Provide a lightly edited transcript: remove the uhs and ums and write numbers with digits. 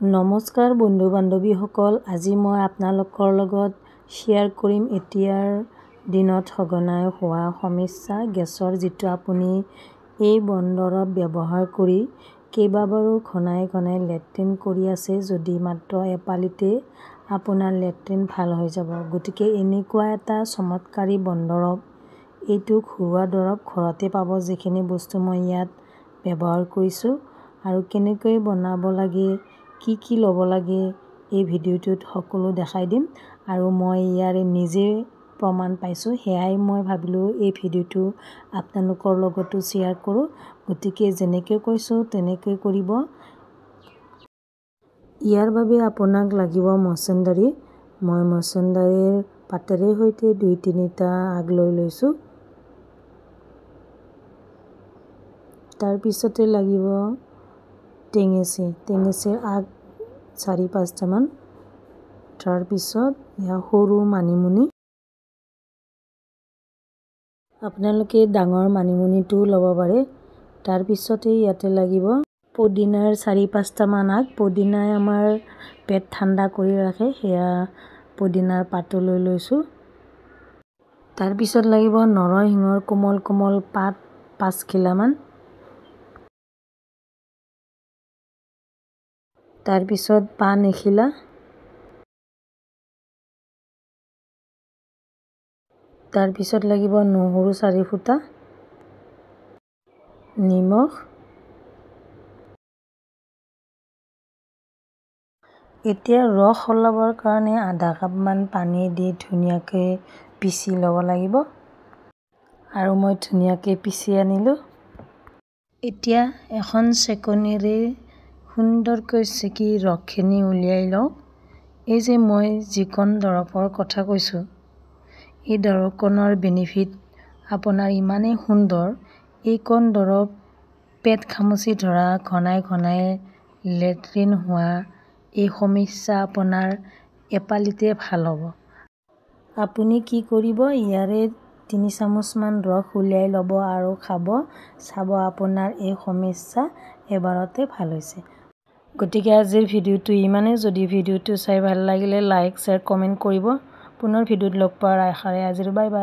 নমস্কাৰ বন্ধু বান্ধৱীসকল, আজি মই আপোনালোকৰ লগত শ্বেয়াৰ কৰিম এতিয়াৰ দিনত সঘনাই হোৱা সমস্যা গেছৰ, যিটো আপুনি এই বনদৰৱ ব্যৱহাৰ কৰি কেইবাবাৰো ঘনাই লেট্ৰিন কৰি আছে। যদি মাত্ৰ এপালিতে আপোনাৰ লেট্ৰিন ভাল হৈ যাব। গতিকে এনেকুৱা এটা চমৎকাৰী বনদৰৱ, এইটো ঘৰুৱা দৰৱ, ঘৰতে পাব। যিখিনি বস্তু মই ইয়াত ব্যৱহাৰ কৰিছোঁ আৰু কেনেকৈ বনাব লাগে, কি ল'ব লাগে, এই ভিডিঅ'টোত সকলো দেখাই দিম। আৰু মই ইয়াৰে নিজে প্ৰমাণ পাইছোঁ, সেয়াই মই ভাবিলোঁ এই ভিডিঅ'টো আপোনালোকৰ লগতো শ্বেয়াৰ কৰোঁ। গতিকে যেনেকৈ কৈছোঁ তেনেকৈ কৰিব। ইয়াৰ বাবে আপোনাক লাগিব মছন্দৰী। মই মছন্দৰীৰ পাতেৰে সৈতে 2-3টা আগ লৈ লৈছোঁ। তাৰপিছতে লাগিব টেঙেচীৰ আগ 4-5টামান। তাৰপিছত সৰু মানিমুনি, আপোনালোকে ডাঙৰ মানিমুনিটোও ল'ব পাৰে। তাৰপিছতে ইয়াতে লাগিব পদিনাৰ 4-5টামান আগ। পদিনাই আমাৰ পেট ঠাণ্ডা কৰি ৰাখে, সেয়া পদিনাৰ পাতো লৈ লৈছোঁ। তাৰপিছত লাগিব নৰসিংহৰ কোমল পাত 5 খিলামান। তাৰপিছত পাণ এখিলা, তাৰপিছত লাগিব নহৰু 4 ফুটা, নিমখ, এতিয়া ৰস ওলাবৰ কাৰণে আধা কাপমান পানী দি ধুনীয়াকৈ পিচি ল'ব লাগিব। আৰু মই ধুনীয়াকৈ পিচি আনিলোঁ। এতিয়া এখন চেকনিৰে সুন্দৰকৈ চেকি ৰসখিনি উলিয়াই লওঁ। এই যে মই যিকণ দৰৱৰ কথা কৈছোঁ, এই দৰৱকণৰ বেনিফিট আপোনাৰ ইমানেই সুন্দৰ। এইকণ দৰৱ পেট খামুচি ধৰা, ঘনাই লেট্ৰিন হোৱা, এই সমস্যা আপোনাৰ এপালিতে ভাল হ'ব। আপুনি কি কৰিব, ইয়াৰে 3 চামুচমান ৰস উলিয়াই ল'ব আৰু খাব। চাব আপোনাৰ এই সমস্যা এবাৰতে ভাল হৈছে। গতিকে আজিৰ ভিডিঅ'টো ইমানেই। যদি ভিডিঅ'টো চাই ভাল লাগিলে লাইক, শ্বেয়াৰ, কমেণ্ট কৰিব। পুনৰ ভিডিঅ'ত লগ পোৱাৰ আশাৰে আজিৰ বাই বাই।